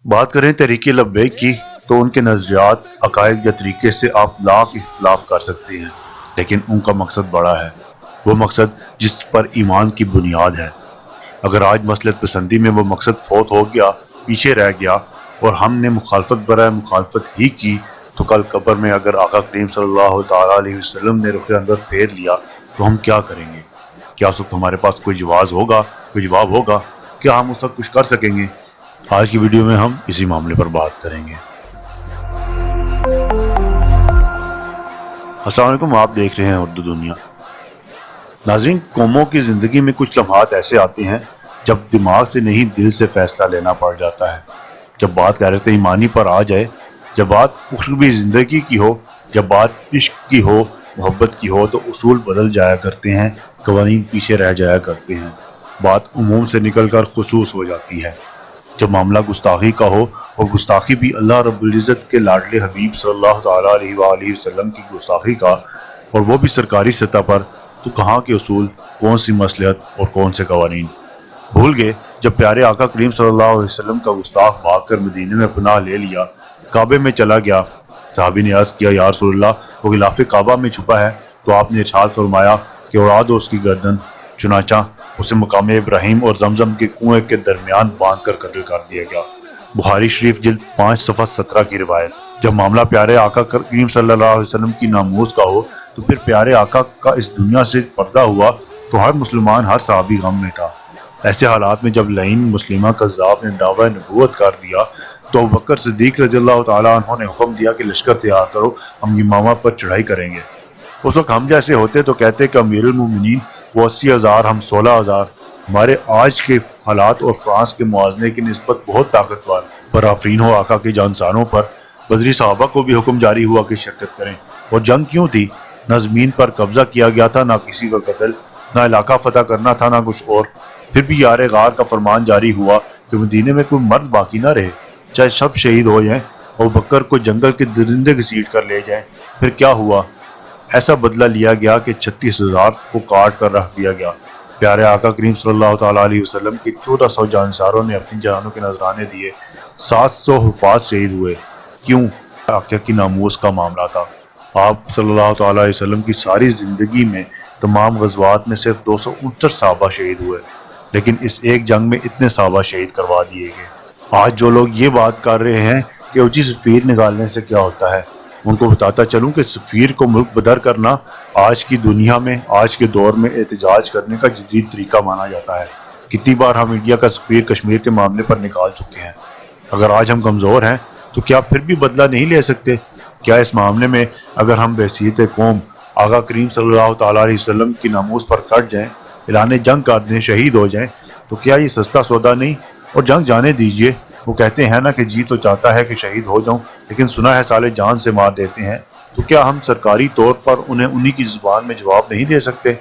बात करें तरीके लब्बैक की तो उनके नज़रियात, अकायद या तरीके से आप लाख इख्तलाफ कर सकते हैं, लेकिन उनका मकसद बड़ा है। वो मकसद जिस पर ईमान की बुनियाद है। अगर आज मसलत पसंदी में वो मकसद फोत हो गया, पीछे रह गया और हमने मुखालफत बराए मुखालफत ही की, तो कल कब्र में अगर आका करीम सल्लल्लाहु तआला अलैहि वसल्लम ने रुख अंदर फेर लिया तो हम क्या करेंगे? क्या उस वक्त हमारे पास कोई जवाब होगा? क्या हम उस वक्त कुछ कर सकेंगे? आज की वीडियो में हम इसी मामले पर बात करेंगे। अस्सलाम वालेकुम, आप देख रहे हैं उर्दू दुनिया। नाज़रीन, कौमों की ज़िंदगी में कुछ लम्हात ऐसे आते हैं जब दिमाग से नहीं दिल से फैसला लेना पड़ जाता है। जब बात गैरत ईमानी पर आ जाए, जब बात उखरवी ज़िंदगी की हो, जब बात इश्क की हो, मोहब्बत की हो, तो उसूल बदल जाया करते हैं, कवानीन पीछे रह जाया करते हैं, बात उमूम से निकलकर खुसूस हो जाती है। जब मामला गुस्ताखी का हो, और गुस्ताखी भी अल्लाह रब्बुल इज़्ज़त के लाडले हबीब सल्लल्लाहु तआला अलैहि वसल्लम की गुस्ताखी का, और वो भी सरकारी सतह पर, तो कहाँ के उसूल, कौन सी मसलहत और कौन से कवानीन भूल गए जब प्यारे आका करीम सल्लल्लाहु अलैहि वसल्लम का गुस्ताख भागकर मदीने में पनाह ले लिया, काबे में चला गया। साहबी ने अर्ज़ किया, या रसूलल्लाह, वो गिलाफ़े काबा में छुपा है। तो आपने इरशाद फरमाया कि उड़ा दो उसकी गर्दन। चुनाचा उसे मकाम इब्राहिम और जमजम के कुएं के दरमियान बांधकर कत्ल कर दिया गया। बुखारी शरीफ जिल्द 5 सफ़ा 17 की रिवायत। जब मामला प्यारे आका करीम सल्लल्लाहु अलैहि वसल्लम की नामूस का हो, तो फिर प्यारे आका का इस दुनिया से पर्दा हुआ तो हर मुसलमान, हर सहाबी गम में था। ऐसे हालात में जब लईन मुस्लिमा कज़्ज़ाब ने दावा नबूवत कर दिया, तो अबू बकर सिद्दीक़ रज़ियल्लाहु तआला अन्हु ने हुक्म दिया कि लश्कर तैयार करो, हम यमामा पर चढ़ाई करेंगे। उस वक्त हम जैसे होते तो कहते कि अमीरुल मोमिनीन वो 80,000, हम 16,000, हमारे आज के हालात और फ्रांस के मुआवजे की निस्बत बहुत ताकतवर। पर आफरीन हो आका के जानसारों पर। बदरी साहबा को भी हुक्म जारी हुआ कि शिरकत करें। और जंग क्यों थी? न ज़मीन पर कब्जा किया गया था, ना किसी का कत्ल, ना इलाका फतह करना था, ना कुछ और। फिर भी यारे गार का फरमान जारी हुआ कि मदीने में कोई मर्द बाकी ना रहे, चाहे सब शहीद हो जाएं और बकर को जंगल के दरिंदे घसीट कर ले जाएं। फिर क्या हुआ? ऐसा बदला लिया गया कि 36,000 को काट कर रख दिया गया। प्यारे आका करीम सल्लल्लाहु तआला अलैहि वसल्लम के 1400 जानसारों ने अपनी जानों के नजराने दिए, 700 हुफाज शहीद हुए। क्यों? आका की नामूस का मामला था। आप सल्लल्लाहु तआला अलैहि वसल्लम की सारी जिंदगी में तमाम गज़वात में सिर्फ 269 सहाबा शहीद हुए, लेकिन इस एक जंग में इतने सहाबा शहीद करवा दिए गए। आज जो लोग ये बात कर रहे हैं कि उची सफीर निकालने से क्या होता है, उनको बताता चलूं कि सफीर को मुल्क बदर करना आज की दुनिया में, आज के दौर में एहतजाज करने का जदीद तरीका माना जाता है। कितनी बार हम इंडिया का सफीर कश्मीर के मामले पर निकाल चुके हैं। अगर आज हम कमज़ोर हैं तो क्या फिर भी बदला नहीं ले सकते? क्या इस मामले में अगर हम बहसीयत कौम आका करीम सल्लल्लाहु तआला अलैहि वसल्लम की नामूस पर कट जाएं, ऐलान जंग कर दें, शहीद हो जाएं, तो क्या ये सस्ता सौदा नहीं? और जंग जाने दीजिए, वो कहते हैं ना कि जी तो चाहता है कि शहीद हो जाऊं, लेकिन सुना है साले जान से मार देते हैं। तो क्या हम सरकारी तौर पर उन्हें उन्हीं की जुबान में जवाब नहीं दे सकते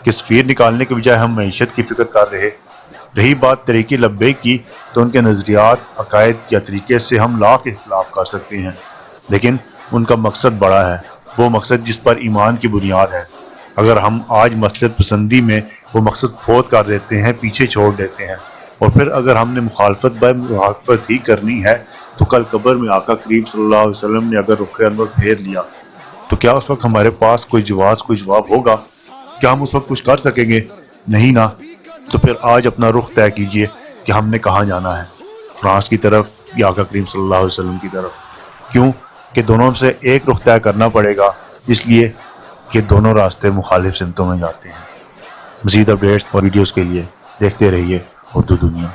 कि सफीर निकालने के बजाय हम मईशत की फिक्र कर रहे? रही बात तरीके लब्बैक की, तो उनके नज़रियात, अकायद या तरीके से हम लाख इख्तलाफ कर सकते हैं, लेकिन उनका मकसद बड़ा है। वो मकसद जिस पर ईमान की बुनियाद है। अगर हम आज मसलत पसंदी में वो मकसद फोत कर देते हैं, पीछे छोड़ देते हैं, और फिर अगर हमने मुखालफत बाय मुखालफत ही करनी है, तो कल कब्र में आका करीम सल्लल्लाहु अलैहि वसल्लम ने अगर रुख अनवर फेर लिया, तो क्या उस वक्त हमारे पास कोई जवाब होगा? क्या हम उस वक्त कुछ कर सकेंगे? नहीं ना। तो फिर आज अपना रुख तय कीजिए कि हमने कहाँ जाना है, फ्रांस की तरफ या आका करीम सल्लल्लाहु अलैहि वसल्लम की तरफ? क्यों कि दोनों से एक रुख तय करना पड़ेगा, इसलिए कि दोनों रास्ते मुखालिफ सिमतों में जाते हैं। मज़ीद अपडेट्स और वीडियोस के लिए देखते रहिए उर्दू दुनिया।